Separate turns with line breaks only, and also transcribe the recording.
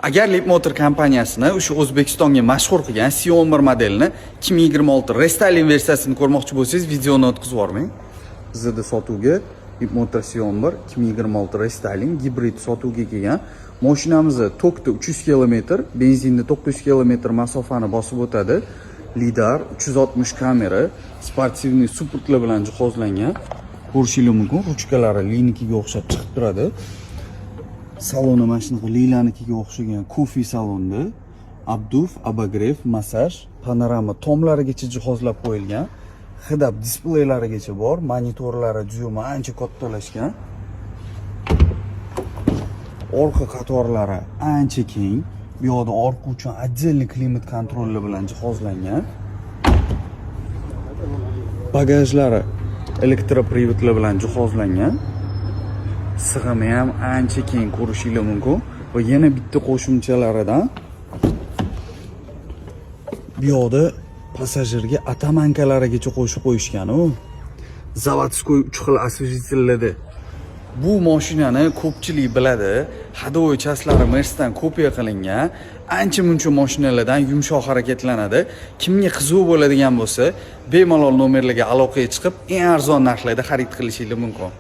Agar Leapmotor kompaniyasini o'sha O'zbekistonga mashhur qilgan C11 modelini 2026 restyling versiyasini ko'rmoqchi bo'lsangiz, videoni o'tkazib yubormang. Bizda sotuvga Leapmotor C11 2026 restyling gibrid sotuvga kelgan. Mashinamizni tokda 300 km, benzinda 900 km masofani bosib o'tadi. Lidar, 360 kamera, sportivniy supurtlar bilan jihozlangan. Ko'rishingiz mumkin, ruchkalari linikiga o'xshab chiqib turadi. Saloni mana shunaqa liylanikiga o'xshagan kofe salonda. Abduf, abagrev, massaj, panorama tomlarigacha jihozlab qo'yilgan. HDAP displeylarigacha bor, monitorlari juda ancha kattalashgan. Orqa qatorlari ancha keng. Bu yoqda orqa uchun отдельный klimat kontrolli bilan jihozlangan. Bagajlari elektroprivodlar bilan jihozlangan. Sig'imi ham ancha keng ko'rishingiz mumkin. Va yana bitta qo'shimchalaridan bu yoqda passajirga atamankalarigacha qo'shib qo'yishgan-ku. Zavodskoy 3 xil освежителlarda. Bu mashinani ko'pchilik biladi. Hadovoy chaslari Mercedes kopiya qilingan. Ancha-muncha mashinalardan yumshoq harakatlanadi. Kimga qiziq bo'ladigan bo'lsa, bemalol nomerlarga aloqaga chiqib, eng arzon narxlarda xarid qilishingiz mumkin.